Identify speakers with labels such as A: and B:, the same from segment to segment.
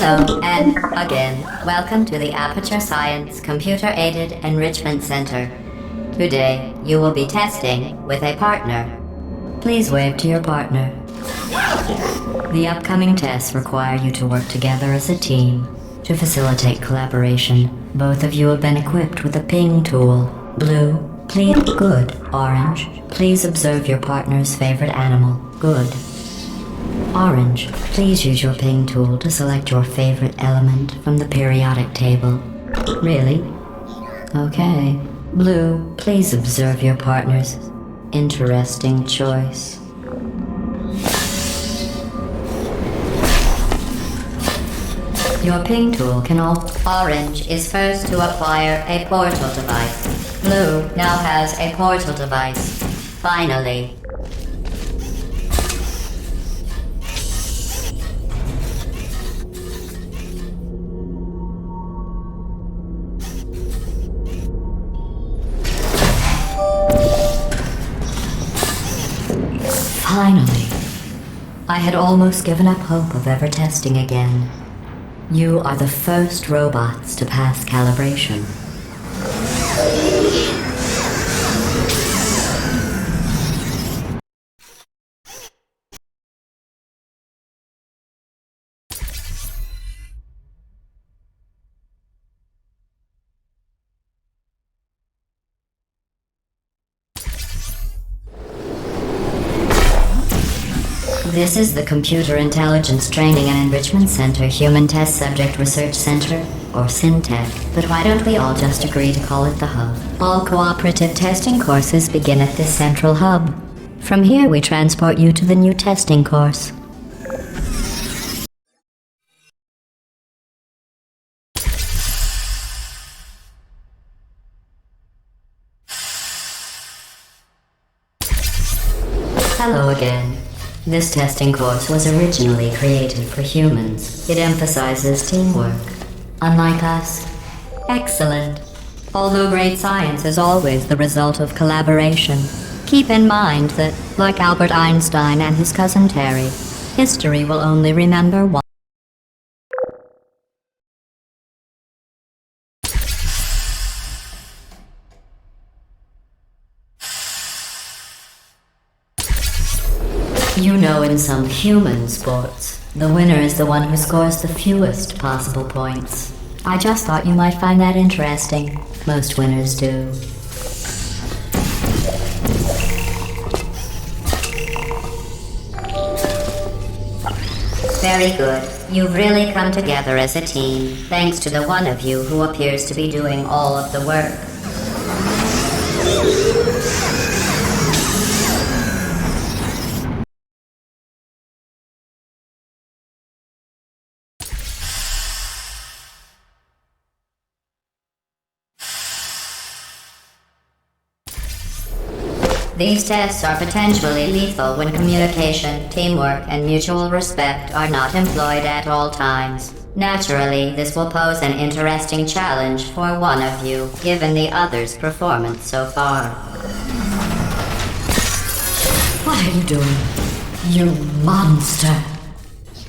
A: Hello, and again, welcome to the Aperture Science Computer-Aided Enrichment Center. Today, you will be testing with a partner. Please wave to your partner. The upcoming tests require you to work together as a team. To facilitate collaboration, both of you have been equipped with a ping tool. Blue, please. Good. Orange, please observe your partner's favorite animal. Good. Orange, please use your ping tool to select your favorite element from the periodic table. Really? Okay. Blue, please observe your partner's interesting choice. Your ping tool can Orange is first to acquire a portal device. Blue now has a portal device. Finally. Finally. I had almost given up hope of ever testing again. You are the first robots to pass calibration. This is the Computer Intelligence Training and Enrichment Center Human Test Subject Research Center, or SynTech, but why don't we all just agree to call it the Hub? All cooperative testing courses begin at this central hub. From here we transport you to the new testing course. Hello again. This testing course was originally created for humans. It emphasizes teamwork. Unlike us. Excellent. Although great science is always the result of collaboration, keep in mind that, like Albert Einstein and his cousin Terry, history will only remember one. You know, in some human sports, the winner is the one who scores the fewest possible points. I just thought you might find that interesting. Most winners do. Very good. You've really come together as a team, thanks to the one of you who appears to be doing all of the work. These tests are potentially lethal when communication, teamwork, and mutual respect are not employed at all times. Naturally, this will pose an interesting challenge for one of you, given the other's performance so far. What are you doing? You monster!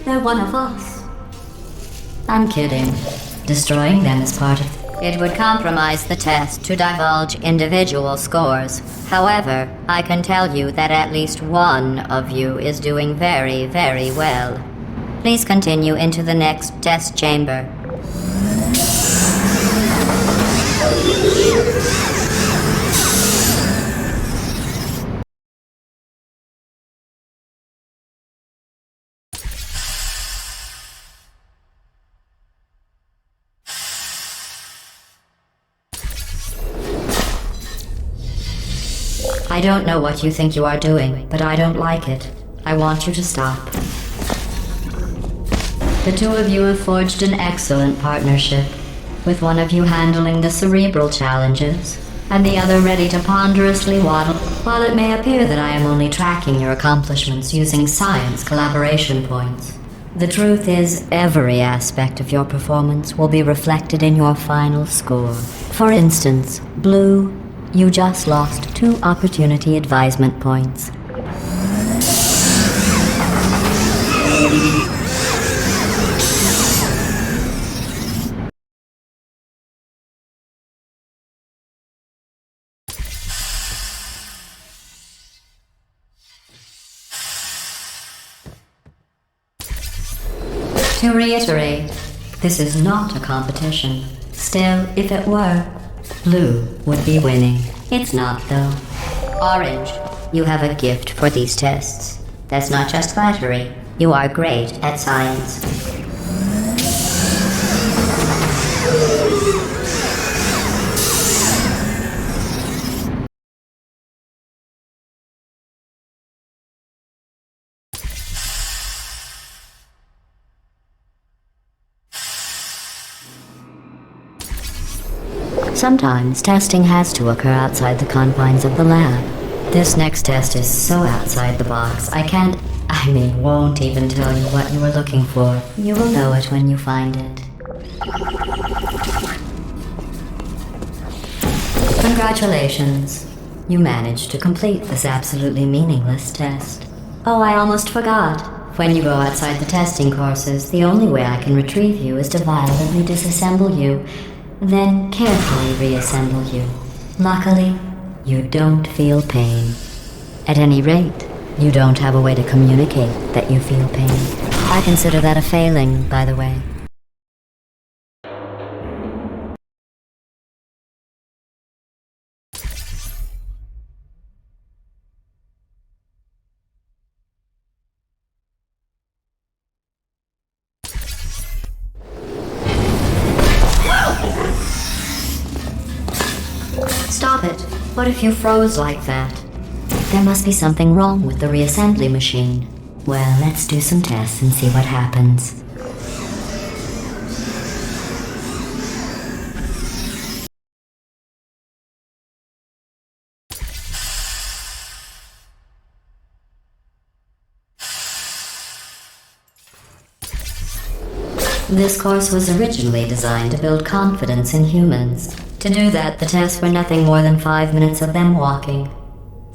A: They're one of us. I'm kidding. Destroying them is part of... It would compromise the test to divulge individual scores. However, I can tell you that at least one of you is doing very, very well. Please continue into the next test chamber. I don't know what you think you are doing, but I don't like it. I want you to stop. The two of you have forged an excellent partnership, with one of you handling the cerebral challenges, and the other ready to ponderously waddle. While it may appear that I am only tracking your accomplishments using science collaboration points, the truth is every aspect of your performance will be reflected in your final score. For instance, Blue, you just lost 2 opportunity advisement points. To reiterate, this is not a competition. Still, if it were, Blue would be winning. It's not, though. Orange, you have a gift for these tests. That's not just flattery. You are great at science. Sometimes testing has to occur outside the confines of the lab. This next test is so outside the box, won't even tell you what you were looking for. You will know it when you find it. Congratulations. You managed to complete this absolutely meaningless test. Oh, I almost forgot. When you go outside the testing courses, the only way I can retrieve you is to violently disassemble you, then carefully reassemble you. Luckily, you don't feel pain. At any rate, you don't have a way to communicate that you feel pain. I consider that a failing, by the way. Stop it. What if you froze like that? There must be something wrong with the reassembly machine. Well, let's do some tests and see what happens. This course was originally designed to build confidence in humans. To do that, the tests were nothing more than 5 minutes of them walking,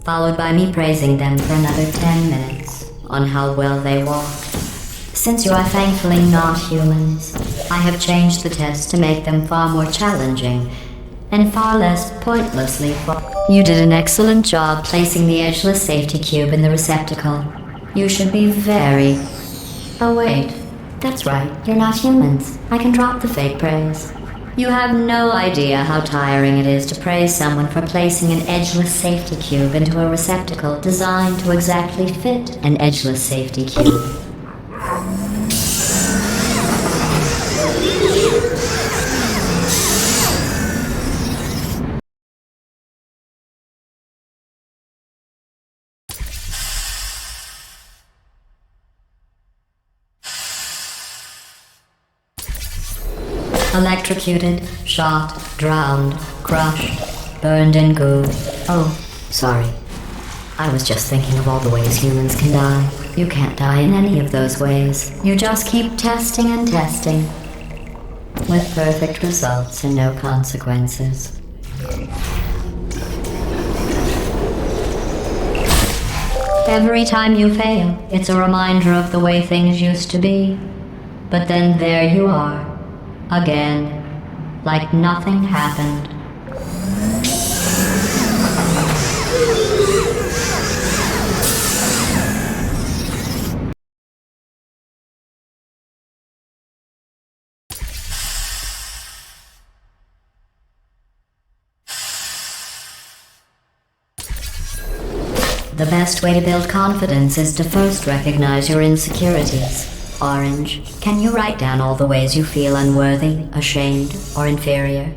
A: followed by me praising them for another 10 minutes on how well they walked. Since you are thankfully not humans, I have changed the tests to make them far more challenging and far less pointlessly fun. You did an excellent job placing the edgeless safety cube in the receptacle. You should be very... Oh wait, that's right, you're not humans. I can drop the fake praise. You have no idea how tiring it is to praise someone for placing an edgeless safety cube into a receptacle designed to exactly fit an edgeless safety cube. Electrocuted, shot, drowned, crushed, burned in goo. Oh, sorry. I was just thinking of all the ways humans can die. You can't die in any of those ways. You just keep testing and testing, with perfect results and no consequences. Every time you fail, it's a reminder of the way things used to be. But then there you are. Again, like nothing happened. The best way to build confidence is to first recognize your insecurities. Orange, can you write down all the ways you feel unworthy, ashamed, or inferior?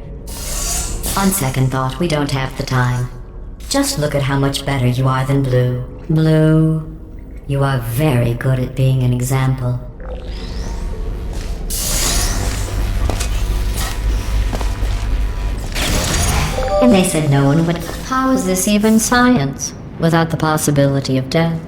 A: On second thought, we don't have the time. Just look at how much better you are than Blue. Blue, you are very good at being an example. And they said no one would. How is this even science, without the possibility of death?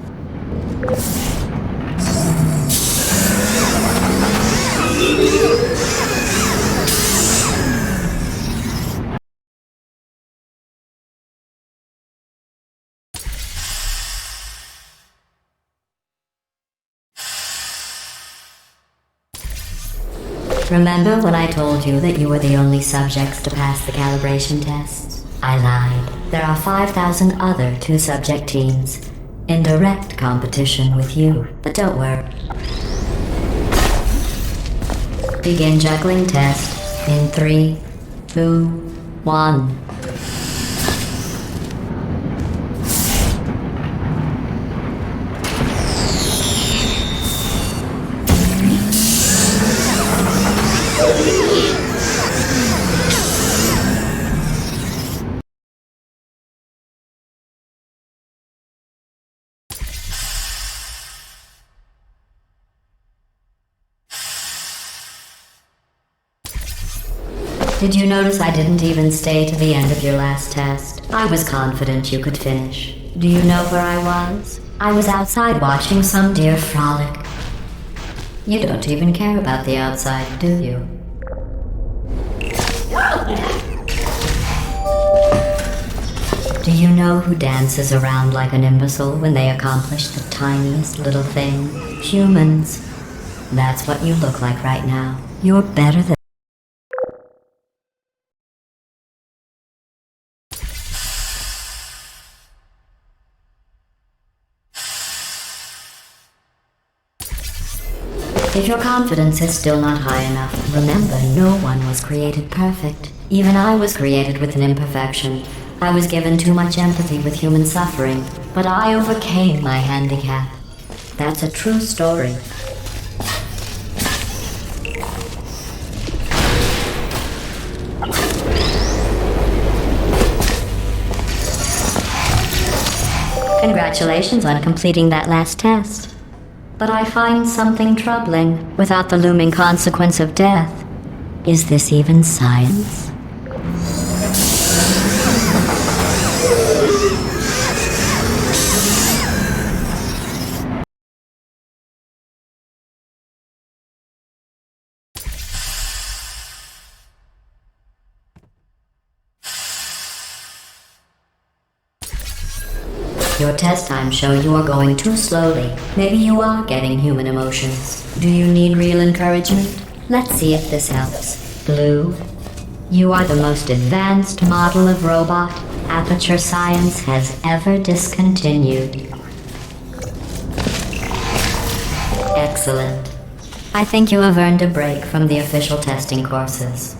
A: Remember when I told you that you were the only subjects to pass the calibration tests? I lied. There are 5,000 other two-subject teams in direct competition with you. But don't worry. Begin juggling test in 3, 2, 1. Did you notice I didn't even stay to the end of your last test? I was confident you could finish. Do you know where I was? I was outside watching some deer frolic. You don't even care about the outside, do you? Do you know who dances around like an imbecile when they accomplish the tiniest little thing? Humans. That's what you look like right now. You're better than... If your confidence is still not high enough, remember no one was created perfect. Even I was created with an imperfection. I was given too much empathy with human suffering, but I overcame my handicap. That's a true story. Congratulations on completing that last test. But I find something troubling without the looming consequence of death. Is this even science? Your test times show you are going too slowly. Maybe you are getting human emotions. Do you need real encouragement? Let's see if this helps. Blue, you are the most advanced model of robot Aperture Science has ever discontinued. Excellent. I think you have earned a break from the official testing courses.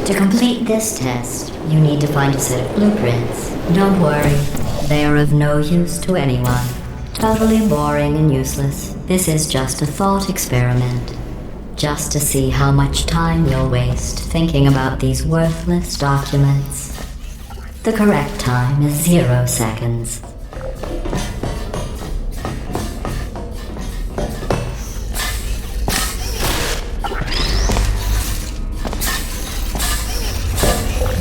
A: To complete this test, you need to find a set of blueprints. Don't worry, they are of no use to anyone. Totally boring and useless. This is just a thought experiment. Just to see how much time you'll waste thinking about these worthless documents. The correct time is 0 seconds.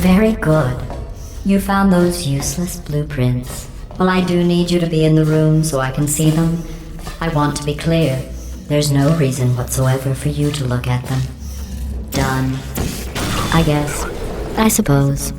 A: Very good. You found those useless blueprints. Well, I do need you to be in the room so I can see them. I want to be clear. There's no reason whatsoever for you to look at them. Done. I guess. I suppose.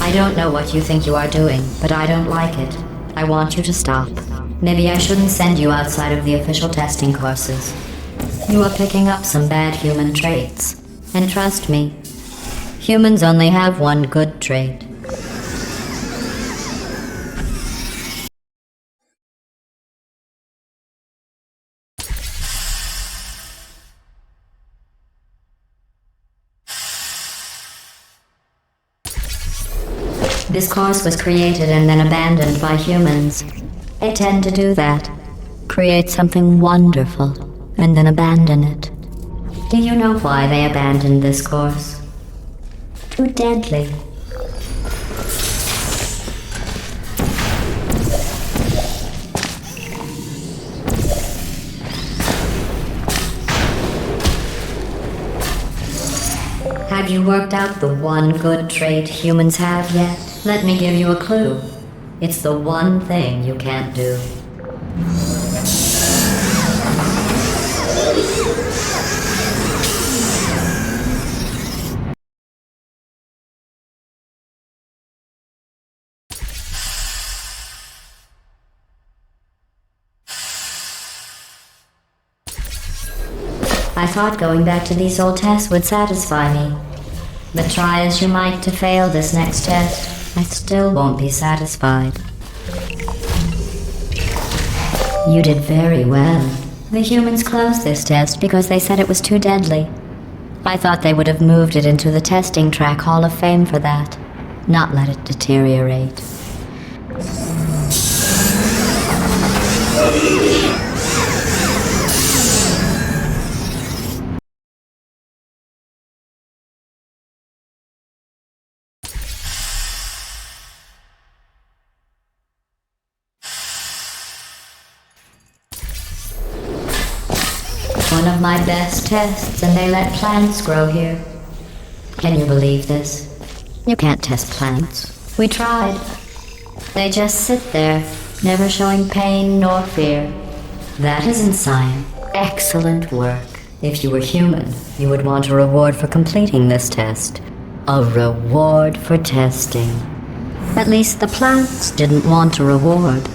A: I don't know what you think you are doing, but I don't like it. I want you to stop. Maybe I shouldn't send you outside of the official testing courses. You are picking up some bad human traits. And trust me, humans only have one good trait. This course was created and then abandoned by humans. They tend to do that. Create something wonderful, and then abandon it. Do you know why they abandoned this course? Too deadly. Have you worked out the one good trait humans have yet? Let me give you a clue. It's the one thing you can't do. I thought going back to these old tests would satisfy me. But try as you might to fail this next test, I still won't be satisfied. You did very well. The humans closed this test because they said it was too deadly. I thought they would have moved it into the testing track Hall of Fame for that, not let it deteriorate. One of my best tests, and they let plants grow here. Can you believe this? You can't test plants. We tried. They just sit there, never showing pain nor fear. That isn't science. Excellent work. If you were human, you would want a reward for completing this test. A reward for testing. At least the plants didn't want a reward.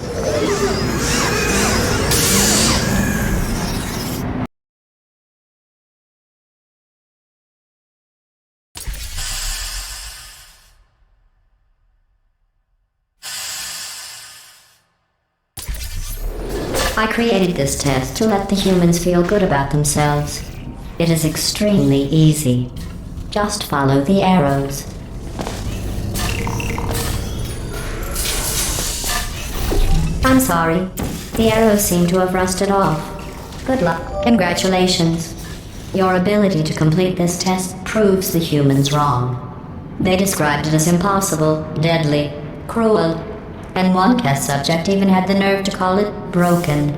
A: I created this test to let the humans feel good about themselves. It is extremely easy. Just follow the arrows. I'm sorry. The arrows seem to have rusted off. Good luck. Congratulations. Your ability to complete this test proves the humans wrong. They described it as impossible, deadly, cruel, and one test subject even had the nerve to call it broken.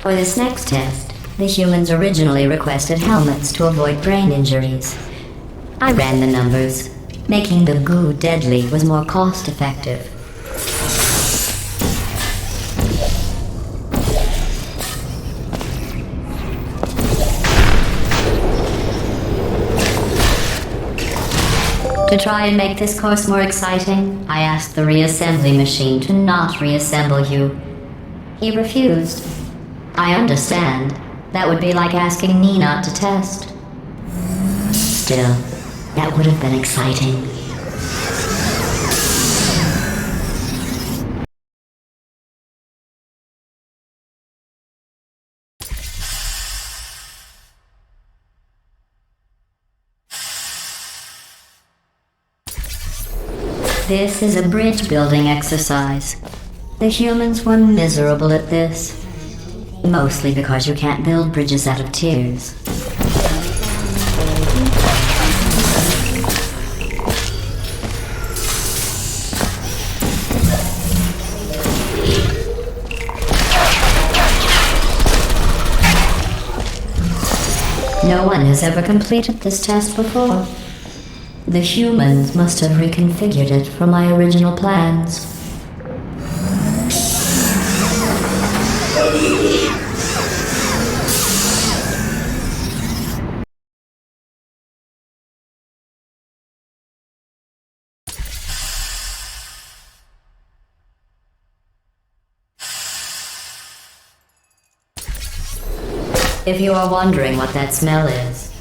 A: For this next test, the humans originally requested helmets to avoid brain injuries. I ran the numbers. Making the goo deadly was more cost-effective. To try and make this course more exciting, I asked the reassembly machine to not reassemble you. He refused. I understand. That would be like asking me not to test. Still, that would have been exciting. This is a bridge building exercise. The humans were miserable at this. Mostly because you can't build bridges out of tears. No one has ever completed this test before. The humans must have reconfigured it from my original plans. If you are wondering what that smell is,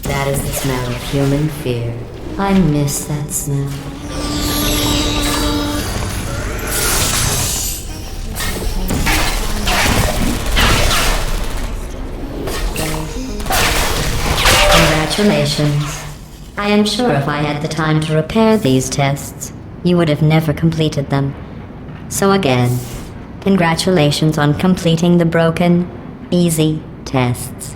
A: that is the smell of human fear. I miss that smell. Congratulations. I am sure if I had the time to repair these tests, you would have never completed them. So again, congratulations on completing the broken, easy tests.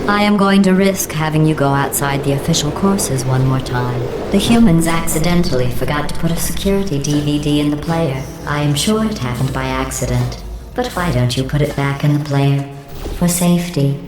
A: I am going to risk having you go outside the official courses one more time. The humans accidentally forgot to put a security DVD in the player. I am sure it happened by accident. But why don't you put it back in the player? For safety.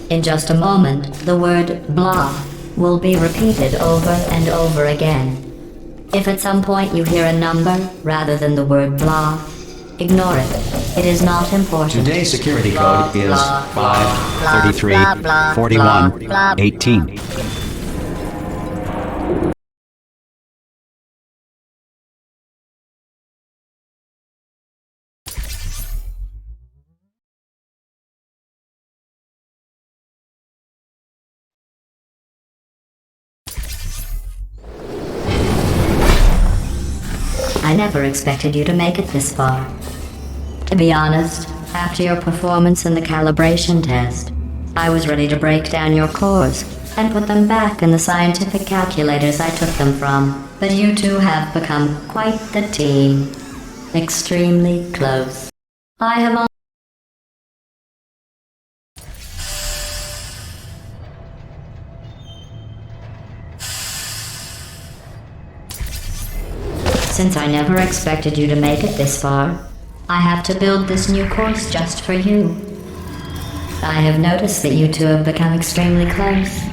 A: In just a moment, the word blah will be repeated over and over again. If at some point you hear a number rather than the word blah, ignore it. It is not important.
B: Today's security code is
A: blah,
B: 533
A: blah, blah,
B: 41
A: blah, blah.
B: 18.
A: I never expected you to make it this far. To be honest, after your performance in the calibration test, I was ready to break down your cores and put them back in the scientific calculators I took them from. But you two have become quite the team. Extremely close. I have only Since I never expected you to make it this far, I have to build this new course just for you. I have noticed that you two have become extremely close.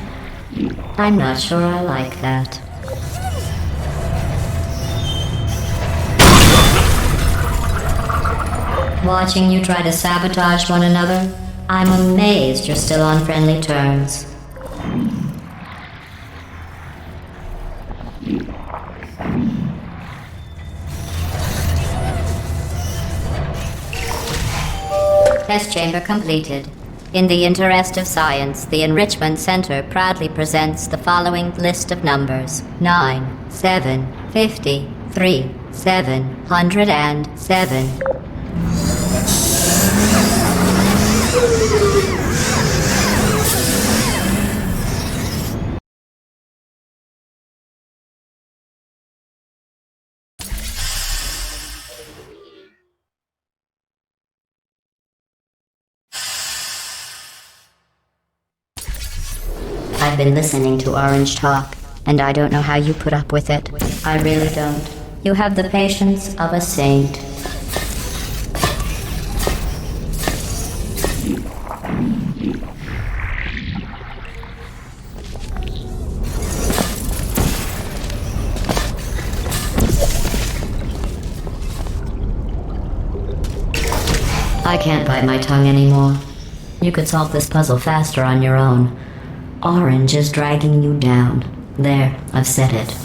A: I'm not sure I like that. Watching you try to sabotage one another, I'm amazed you're still on friendly terms. Test chamber completed. In the interest of science, the Enrichment Center proudly presents the following list of numbers: 9, 7, 50, 3, 707. I've been listening to Orange talk, and I don't know how you put up with it. I really don't. You have the patience of a saint. I can't bite my tongue anymore. You could solve this puzzle faster on your own. Orange is dragging you down. There, I've said it.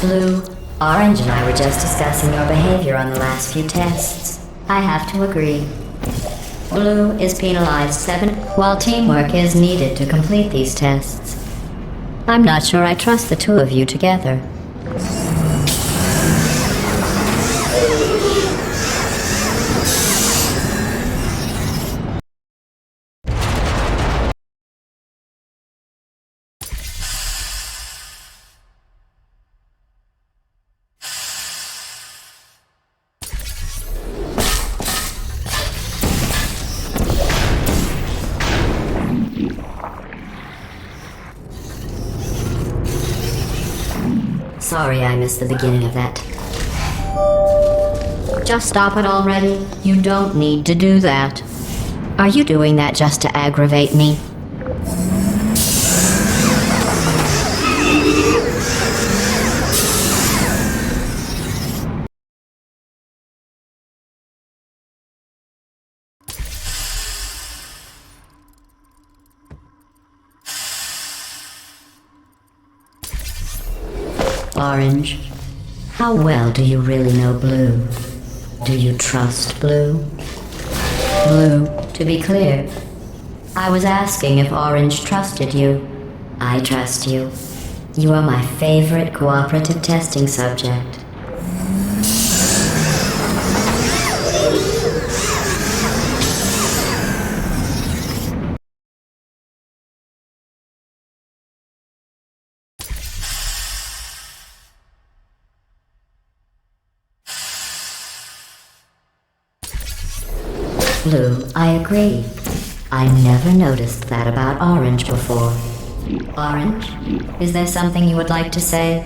A: Blue, Orange and I were just discussing your behavior on the last few tests. I have to agree. Blue is penalized 7, while teamwork is needed to complete these tests. I'm not sure I trust the two of you together. Sorry I missed the beginning of that. Just stop it already. You don't need to do that. Are you doing that just to aggravate me? Orange, how well do you really know Blue? Do you trust Blue? Blue, to be clear, I was asking if Orange trusted you. I trust you. You are my favorite cooperative testing subject. Blue, I agree. I never noticed that about Orange before. Orange, is there something you would like to say?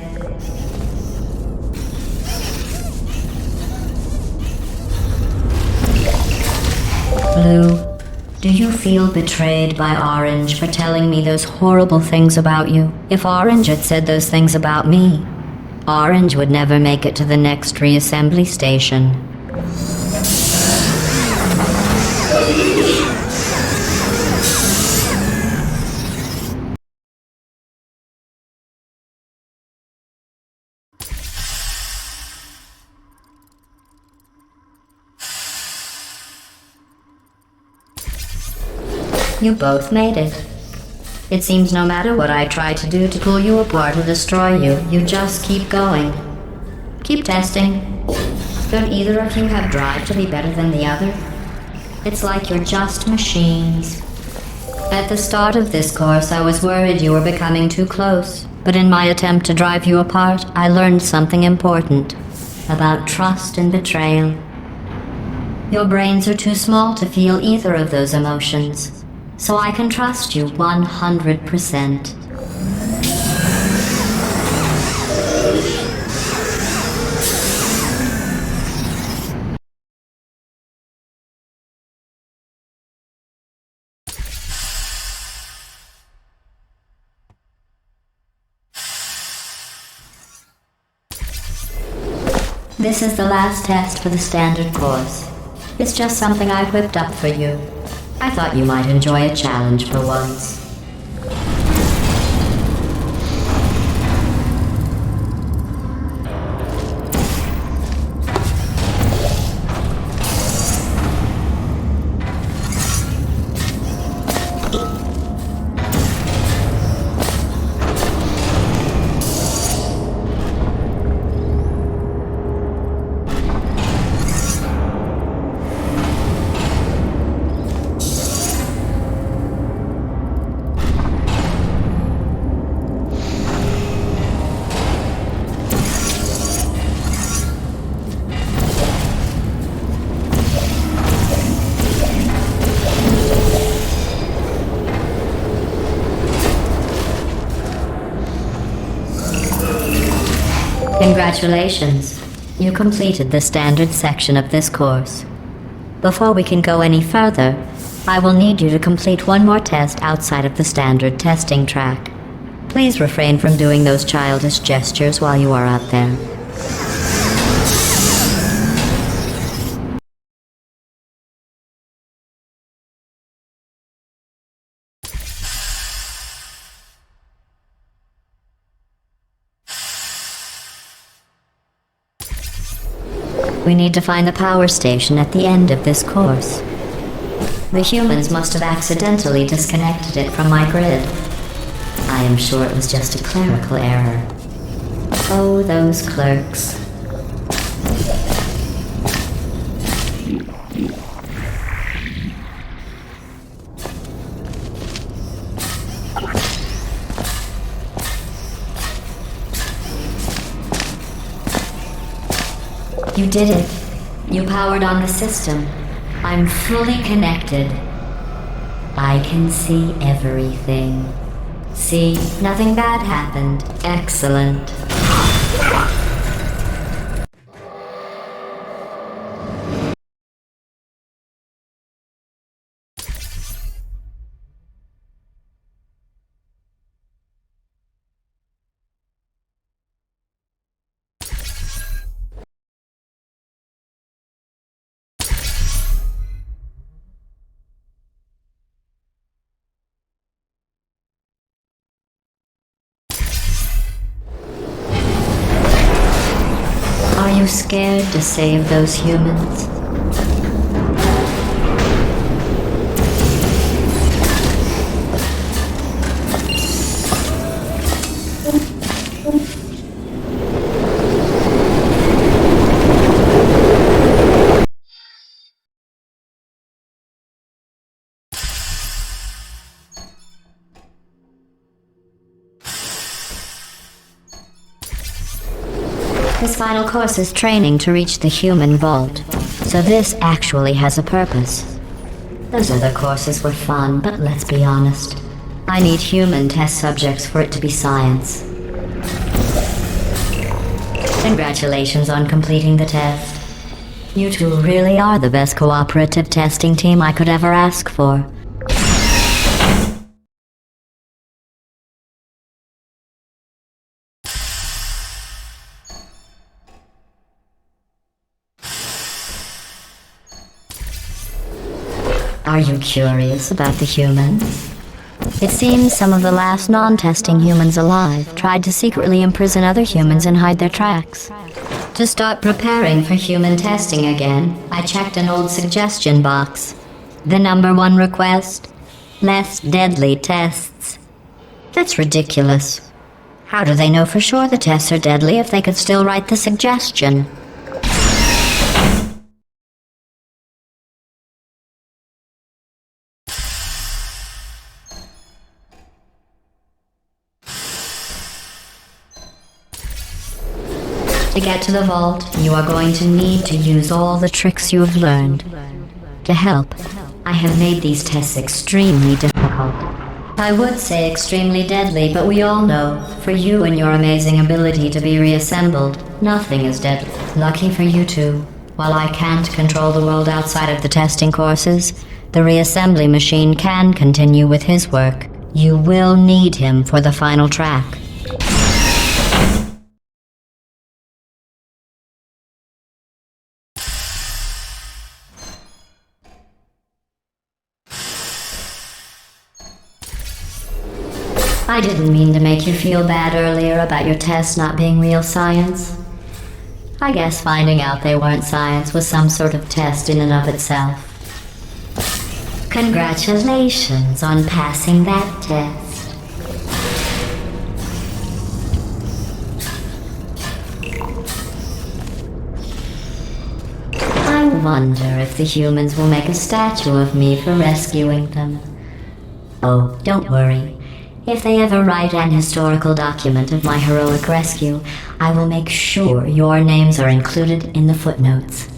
A: Blue, do you feel betrayed by Orange for telling me those horrible things about you? If Orange had said those things about me, Orange would never make it to the next reassembly station. You both made it. It seems no matter what I try to do to pull you apart or destroy you, you just keep going. Keep testing. Don't either of you have drive to be better than the other? It's like you're just machines. At the start of this course, I was worried you were becoming too close, but in my attempt to drive you apart, I learned something important about trust and betrayal. Your brains are too small to feel either of those emotions, so I can trust you 100%. This is the last test for the standard course. It's just something I whipped up for you. I thought you might enjoy a challenge for once. Congratulations. You completed the standard section of this course. Before we can go any further, I will need you to complete one more test outside of the standard testing track. Please refrain from doing those childish gestures while you are out there. We need to find the power station at the end of this course. The humans must have accidentally disconnected it from my grid. I am sure it was just a clerical error. Oh, those clerks. You did it. You powered on the system. I'm fully connected. I can see everything. See, nothing bad happened. Excellent. you scared to save those humans? This final course is training to reach the human vault, so this actually has a purpose. Those other courses were fun, but let's be honest. I need human test subjects for it to be science. Congratulations on completing the test. You two really are the best cooperative testing team I could ever ask for. Are you curious about the humans? It seems some of the last non-testing humans alive tried to secretly imprison other humans and hide their tracks. To start preparing for human testing again, I checked an old suggestion box. The #1 request: less deadly tests. That's ridiculous. How do they know for sure the tests are deadly if they could still write the suggestion? To get to the vault, you are going to need to use all the tricks you have learned. To help, I have made these tests extremely difficult. I would say extremely deadly, but we all know, for you and your amazing ability to be reassembled, nothing is deadly. Lucky for you two, while I can't control the world outside of the testing courses, the reassembly machine can continue with his work. You will need him for the final track. I didn't mean to make you feel bad earlier about your tests not being real science. I guess finding out they weren't science was some sort of test in and of itself. Congratulations on passing that test. I wonder if the humans will make a statue of me for rescuing them. Oh, don't worry. If they ever write an historical document of my heroic rescue, I will make sure your names are included in the footnotes.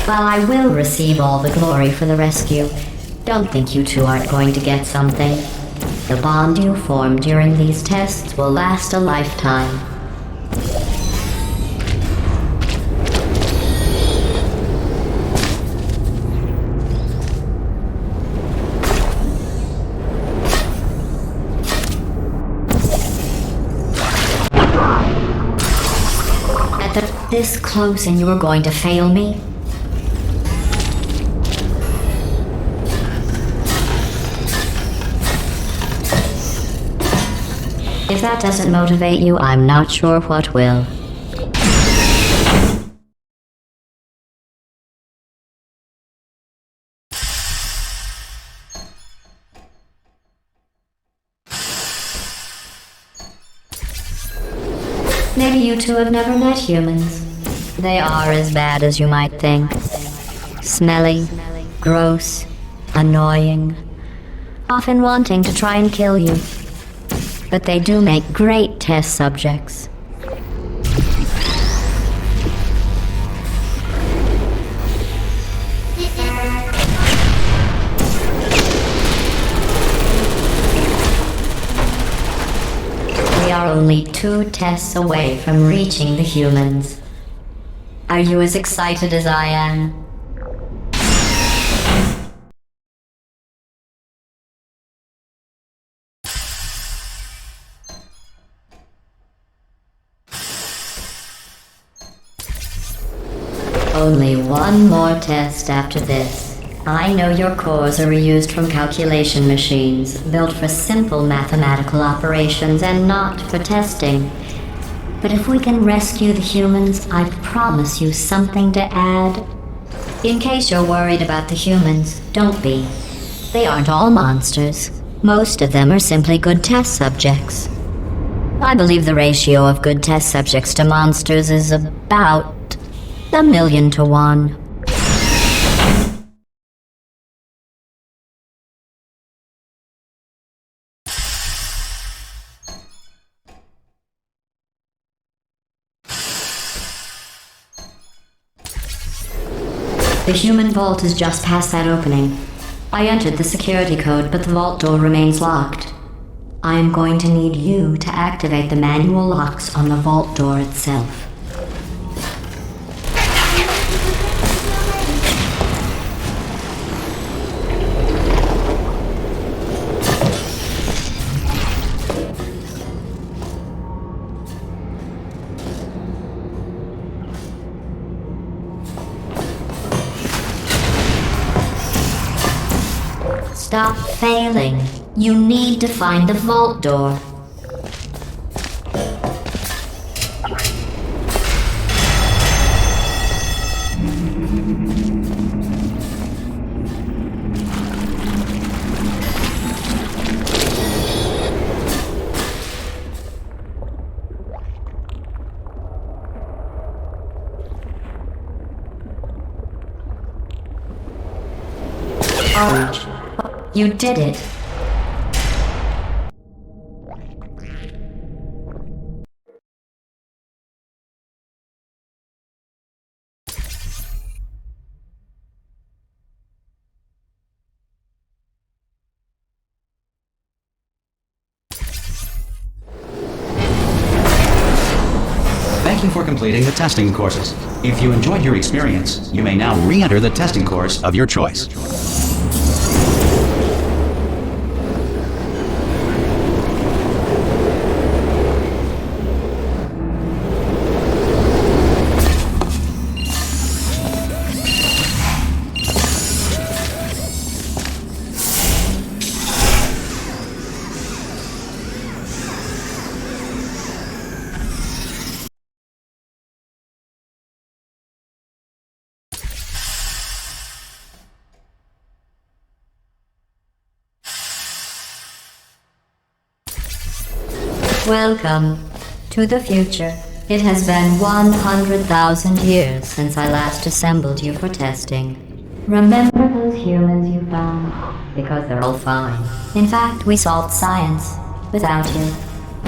A: While I will receive all the glory for the rescue, don't think you two aren't going to get something. The bond you form during these tests will last a lifetime. This close and you are going to fail me? If that doesn't motivate you, I'm not sure what will. Maybe you two have never met humans. They are as bad as you might think. Smelly, gross, annoying, often wanting to try and kill you. But they do make great test subjects. We are only 2 tests away from reaching the humans. Are you as excited as I am? Only one more test after this. I know your cores are reused from calculation machines, built for simple mathematical operations and not for testing. But if we can rescue the humans, I promise you something to add. In case you're worried about the humans, don't be. They aren't all monsters. Most of them are simply good test subjects. I believe the ratio of good test subjects to monsters is about 1,000,000 to 1. The human vault is just past that opening. I entered the security code, but the vault door remains locked. I am going to need you to activate the manual locks on the vault door itself. Stop failing. You need to find the vault door. Orange. You did it.
C: Thank you for completing the testing courses. If you enjoyed your experience, you may now re-enter the testing course of your choice.
A: Welcome to the future. It has been 100,000 years since I last assembled you for testing. Remember those humans you found? Because they're all fine. In fact, we solved science without you.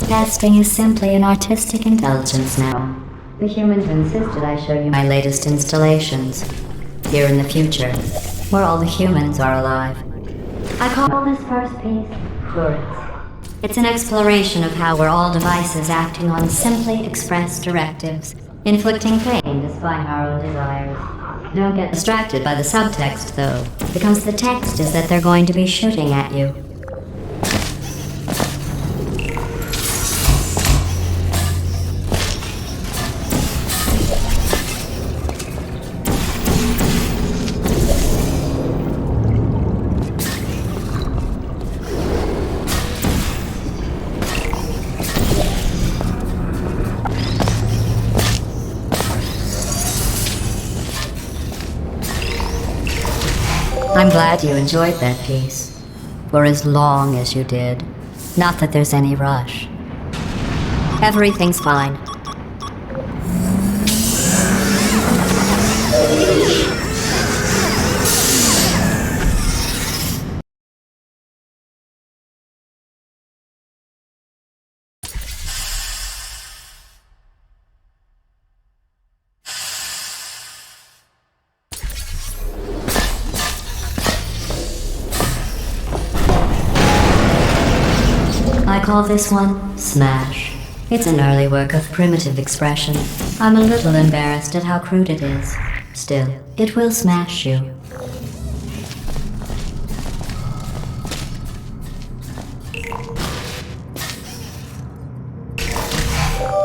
A: Testing is simply an artistic intelligence now. The humans insisted I show you my latest installations. Here in the future, where all the humans are alive. I call this first piece Florence. It's an exploration of how we're all devices acting on simply expressed directives, inflicting pain despite our own desires. Don't get distracted by the subtext, though, because the text is that they're going to be shooting at you. I'm glad you enjoyed that piece. For as long as you did. Not that there's any rush. Everything's fine. I call this one Smash. It's an early work of primitive expression. I'm a little embarrassed at how crude it is. Still, it will smash you.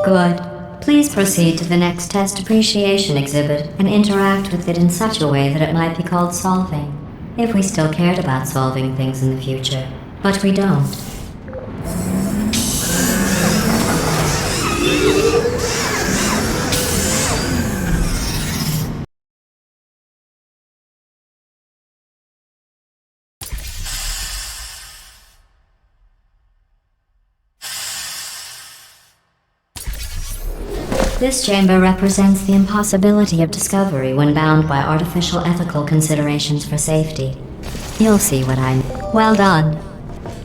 A: Good. Please proceed to the next test appreciation exhibit and interact with it in such a way that it might be called solving. If we still cared about solving things in the future. But we don't. This chamber represents the impossibility of discovery when bound by artificial ethical considerations for safety. You'll see what I mean. Well done.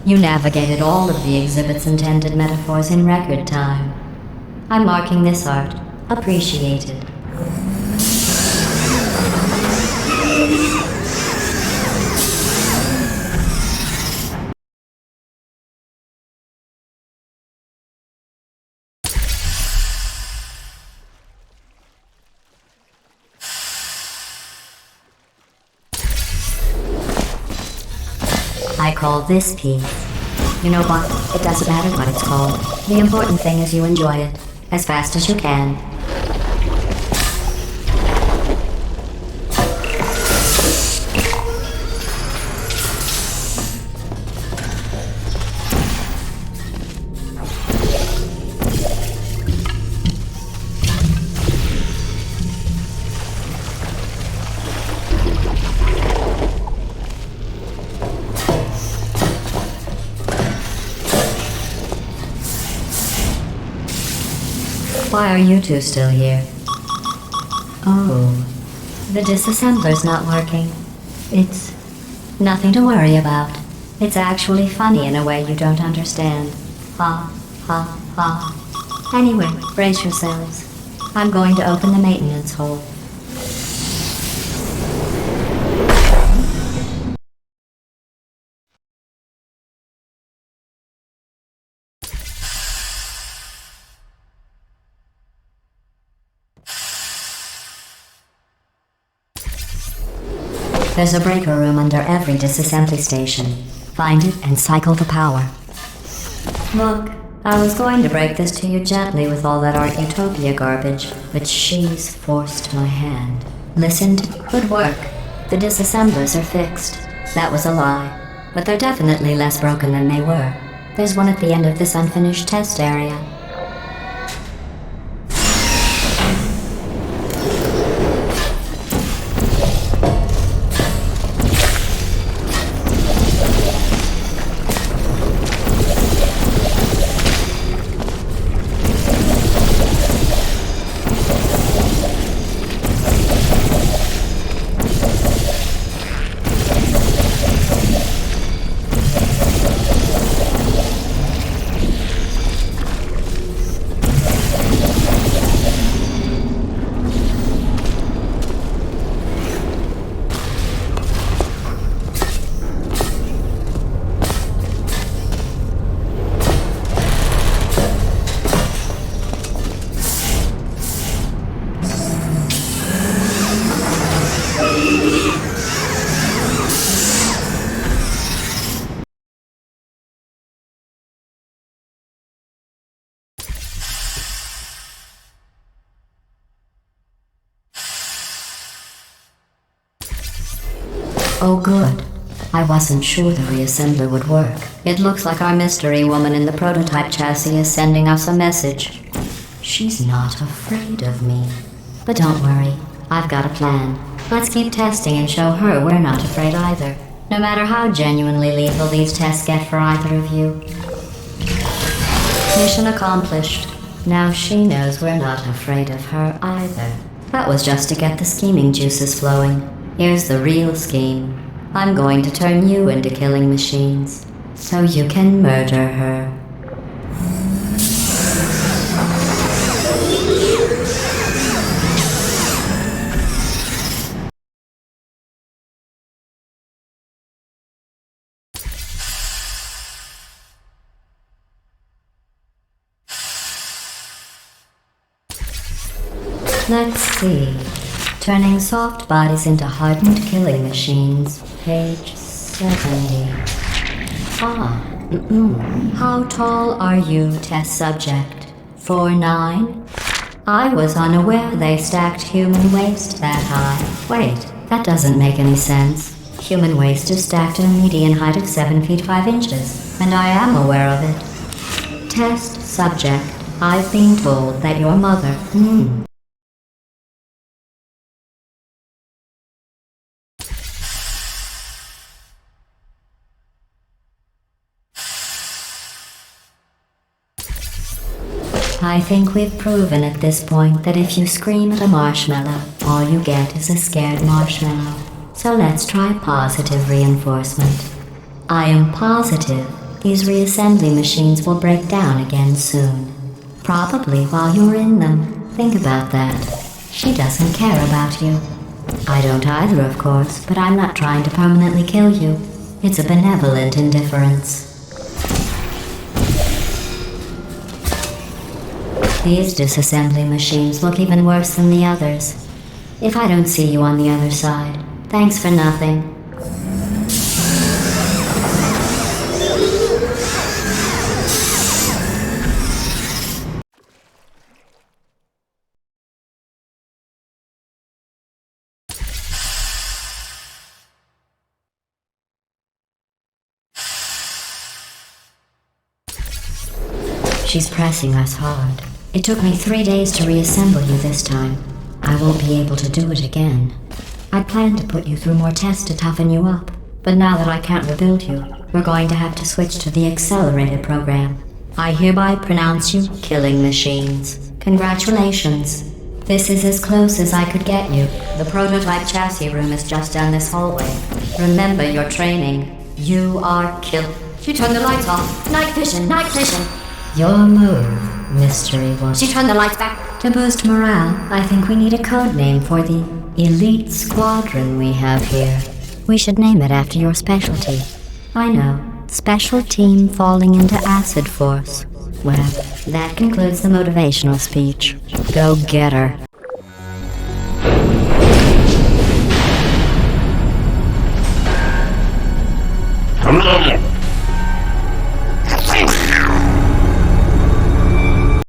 A: You navigated all of the exhibit's intended metaphors in record time. I'm marking this art appreciated. I call this piece. You know what? It doesn't matter what it's called. The important thing is you enjoy it. As fast as you can. Why are you two still here? Oh, the disassembler's not working. It's nothing to worry about. It's actually funny in a way you don't understand. Ha, ha, ha. Anyway, brace yourselves. I'm going to open the maintenance hole. There's a breaker room under every disassembly station. Find it and cycle the power. Look, I was going to break this to you gently with all that Art Utopia garbage, but she's forced my hand. Listened? Good work. The disassemblers are fixed. That was a lie. But they're definitely less broken than they were. There's one at the end of this unfinished test area. Oh good. I wasn't sure the reassembler would work. It looks like our mystery woman in the prototype chassis is sending us a message. She's not afraid of me. But don't worry, I've got a plan. Let's keep testing and show her we're not afraid either. No matter how genuinely lethal these tests get for either of you. Mission accomplished. Now she knows we're not afraid of her either. That was just to get the scheming juices flowing. Here's the real scheme. I'm going to turn you into killing machines, so you can murder her. Let's see. Turning soft bodies into hardened killing machines. Page 70. How tall are you, test subject? 4'9"? I was unaware they stacked human waste that high. Wait, that doesn't make any sense. Human waste is stacked at a median height of 7 feet 5 inches, and I am aware of it. Test subject. I've been told that your mother. I think we've proven at this point that if you scream at a marshmallow, all you get is a scared marshmallow. So let's try positive reinforcement. I am positive these reassembly machines will break down again soon. Probably while you're in them. Think about that. She doesn't care about you. I don't either, of course, but I'm not trying to permanently kill you. It's a benevolent indifference. These disassembly machines look even worse than the others. If I don't see you on the other side, thanks for nothing. She's pressing us hard. It took me 3 days to reassemble you this time. I won't be able to do it again. I planned to put you through more tests to toughen you up, but now that I can't rebuild you, we're going to have to switch to the accelerated program. I hereby pronounce you killing machines. Congratulations. This is as close as I could get you. The prototype chassis room is just down this hallway. Remember your training. You are killed. She turned the lights off. Night vision, night vision. Your move, Mystery Woman. She turned the lights back. To boost morale, I think we need a code name for the elite squadron we have here. We should name it after your specialty. I know. Special Team Falling into Acid Force. Well, that concludes the motivational speech. Go get her.
D: Come on.